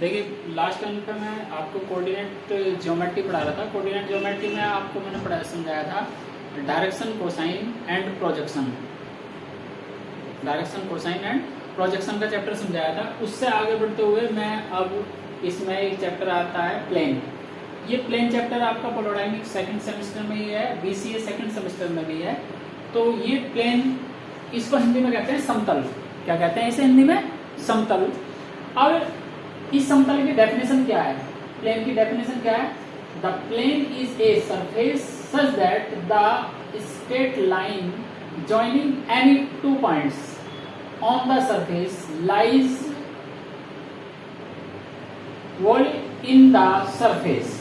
देखिए last time पे मैं आपको कोऑर्डिनेट ज्योमेट्री पढ़ा रहा था। कोऑर्डिनेट ज्योमेट्री में आपको मैंने समझाया था direction, cosine and projection. Direction, cosine and projection का चैप्टर समझाया था। उससे आगे बढ़ते हुए मैं अब इसमें एक चैप्टर आता है प्लेन। ये प्लेन चैप्टर आपका पोलोडायनेमिक सेकंड सेमेस्टर में ही है, बीसीए सेकंड सेमेस्टर में भी है। तो ये प्लेन, इसको हिंदी में कहते हैं समतल। क्या कहते हैं इसे हिंदी में? समतल। अब इस समतल की डेफिनेशन क्या है? प्लेन की डेफिनेशन क्या है? The plane is a surface such that the straight line joining any two points on the surface lies wholly in the surface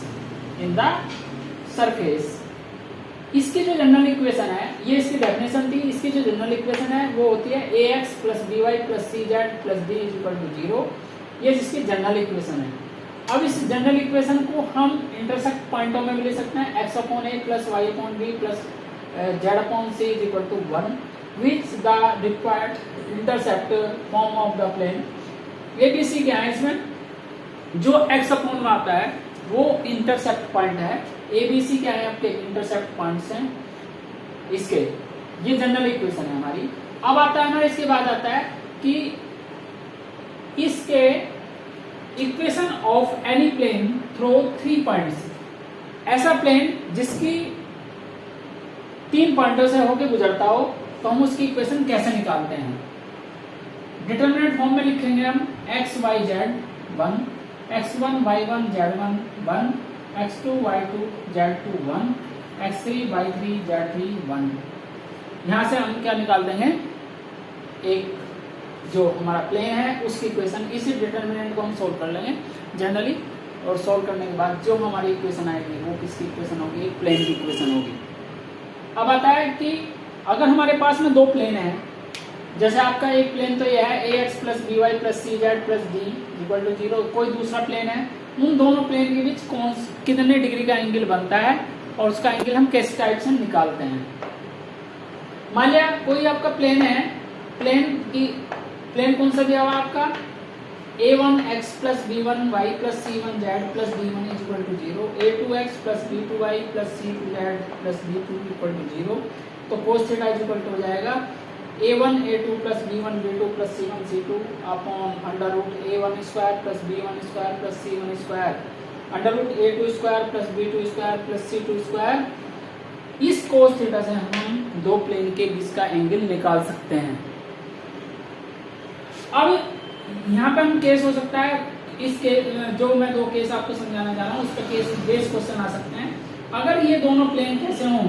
इसकी जो जनरल इक्वेशन है, ये इसकी डेफिनेशन थी। इसकी जो जनरल इक्वेशन है वो होती है ax plus by plus cz plus d is equal to 0। ये जिसकी जनरल इक्वेशन है। अब इस जनरल इक्वेशन को हम इंटरसेक्ट पॉइंटों में भी ले सकते हैं, x upon a plus y upon b plus z upon c is equal to 1 which the required intercept form of the plane ABC क्या है? इसमें जो x अपॉन में आता है वो इंटरसेप्ट पॉइंट है। ABC क्या है? आपके इंटरसेप्ट पॉइंट्स हैं इसके। ये जनरल इक्वेशन है हमारी। अब आता है हमारे, इसके बाद आता है कि इसके equation of any plane through 3 points. ऐसा प्लेन जिसकी 3 पॉइंटों से होकर गुजरता हो तो हम उसकी इक्वेशन कैसे निकालते हैं? डिटरमिनेंट फॉर्म में लिखेंगे हम x y z 1, x1 y1 z1 1, x2 y2 z2 1, x3 y3 z3 1। यहां से हम क्या निकाल देंगे? एक जो हमारा प्लेन है उसकी इक्वेशन। इसी डिटरमिनेंट को हम सोल्व कर लेंगे जनरली, और सोल्व करने के बाद जो हमारी इक्वेशन आएगी वो किसकी इक्वेशन होगी? एक प्लेन की इक्वेशन होगी। अब आता है कि अगर हमारे पास में 2 प्लेन हैं, जैसे आपका एक प्लेन तो यह है ax plus by plus cz plus d equal to 0, कोई दूसरा प्लेन है, उन दोनों प्लेन के बीच कितने डिग्री का एंगल बनता है और उसका एंगल हम किस टाइप से निकालते हैं। मान लिया कोई आपका प्लेन है, प्लेन कौन सा दिया हुआ आपका? a1x plus b1y plus c1z plus d1 is equal to 0, a2x plus b2y plus c2z plus d2 equal to 0। तो cos theta is equal to हो जाएगा a1 a2 plus b1 b2 plus c1 c2 upon under root a1 square plus b1 square plus c1 square under root a2 square plus b2 square plus c2 square. इस cos theta से हम 2 plane के बीच का angle निकाल सकते हैं। अब यहाँ पे हम केस हो सकता है, इसके जो मैं 2 केस आपको समझाना चाह रहा हूँ उसका केस बेस क्वेश्चन आ सकते हैं। अगर ये दोनों प्लेन कैसे हों?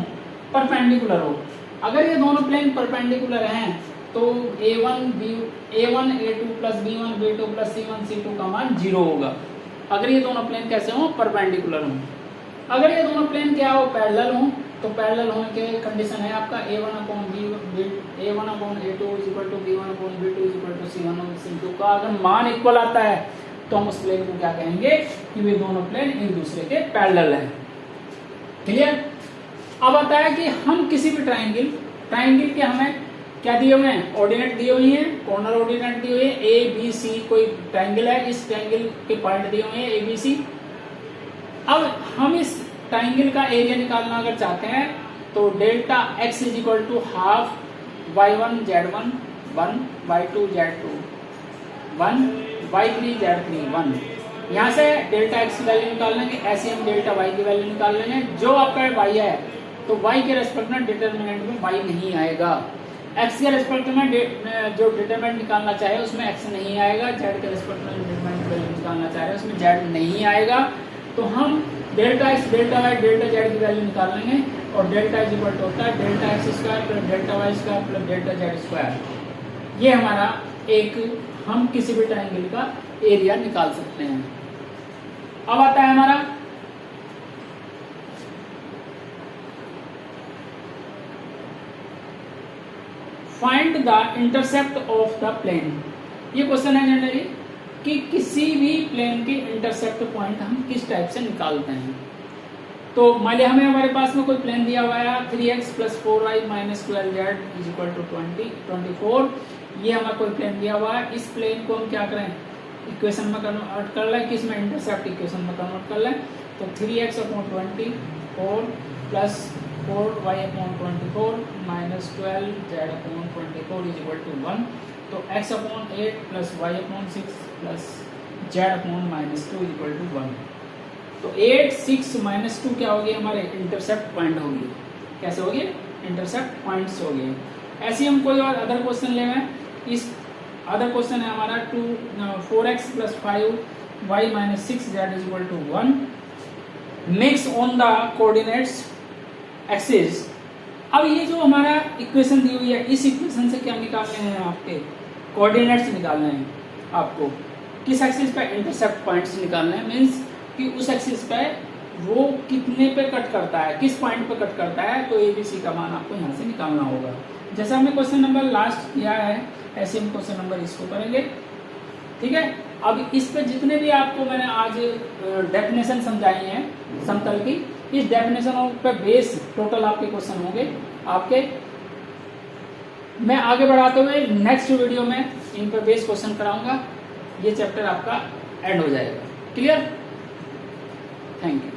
परपेंडिकुलर हो। अगर ये दोनों प्लेन परपेंडिकुलर हैं तो a1 a2 plus b1 b2 plus c1 c2 का मान 0 होगा। अगर ये दोनों प्लेन कैसे हों? परपेंडिकुलर हों। अगर ये दोनों प्लेन क्या हो? पैरेलल हों। तो पैरेलल होने के कंडीशन है आपका a1 upon a2 is equal to b1 upon b2 is equal to c1 upon c2 का अगर मान इक्वल आता है तो हम उस प्लेन को क्या कहेंगे? कि वे दोनों प्लेन एक दूसरे के पैरेलल हैं। क्लियर? अब आता है कि हम किसी भी ट्राइंगल के हमें क्या दिए हुए हैं? ऑर्डिनेट दिए हुए हैं, कॉर्नर ऑर्डिनेट दिए हुए हैं a b c। कोई ट्राइंगल है, इस ट्राइंगल के पॉइंट दिए हुए हैं a b c। अब हम इस ट्राइंगल का एरिया निकालना अगर चाहते हैं तो delta x is equal to half y1 z1 1 y2 z2 1 y3 z3 1। यहाँ से डेल्टा x की वैल्यू निकाल लेंगे, ऐसे हम डेल्टा y की वैल्यू निकाल लेंगे। जो आपका y है तो y के रेस्पेक्ट में डिटरमिनेंट में y नहीं आएगा, x के रेस्पेक्ट में जो डिटरमिनेंट निकालना चाहे उसमें x नहीं आएगा, z के रेस्पेक्ट में डिटरमिनेंट वैल्यू निकालना चाहे उसमें z नहीं आएगा। तो हम delta x delta y delta z की वैल्यू निकाल लेंगे और डेल्टा इज इक्वल टू होता है delta x square plus delta y square plus delta z square. ये हमारा एक, हम किसी भी ट्रायंगल का एरिया निकाल सकते हैं। अब आता है हमारा find the intercept of the plane. ये क्वेश्चन है जनरली कि किसी भी प्लेन के इंटरसेप्ट पॉइंट हम किस टाइप से निकालते हैं। तो मान लिया हमारे पास में कोई प्लेन दिया हुआ है 3x plus 4y minus 12z is equal to 24। ये हमारा कोई प्लेन दिया हुआ है। इस प्लेन को हम क्या करें? इक्वेशन में कन्वर्ट कर लें, किस में, इंटरसेप्ट इक्वेशन में कन्वर्ट कर लें। तो 3x/24 plus 4y/24 minus 12z/24 is equal to 1। तो x/8 plus y/6 plus z/-2 is equal to 1। तो 8, 6 माइनस 2 क्या हो गया, हमारे इंटरसेप्ट पॉइंट होगी। कैसे हो गए, इंटरसेप्ट पॉइंट्स हो गए। ऐसे ही हम कोई और अदर क्वेश्चन ले हैं। इस अदर क्वेश्चन है हमारा 4x plus 5y-6 z is equal to 1 mix on the coordinates axis. अब ये जो हमारा इक्वेशन दी हुई है, इस इक्वेशन से क्या निकालने हैं, आपके कोऑर्डिनेट्स निकालने हैं आपको। किस एक्सिस पे, इंटरसेप्ट पॉइंट्स निकालने हैं, मींस कि उस एक्सिस पे वो कितने पे कट करता है, किस पॉइंट पे कट करता है। तो ABC का मान आपको यहाँ से निकालना होगा। जैसा हमने क्वेश्चन नंबर लास्ट किया है, ऐसे हम क्वेश्चन नंबर इसको करेंगे। ठीक है, अब इस पे जितने भी आपको मैंने आज डेफिनेशन समझाई है समतल की, इस डेफिनेशन पे बेस टोटल आपके क्वेश्चन होंगे आपके। मैं आगे बढ़ाते हुए नेक्स्ट वीडियो में इन पर बेस क्वेश्चन कराऊंगा। ये चैप्टर आपका एंड हो जाएगा। क्लियर? Thank you.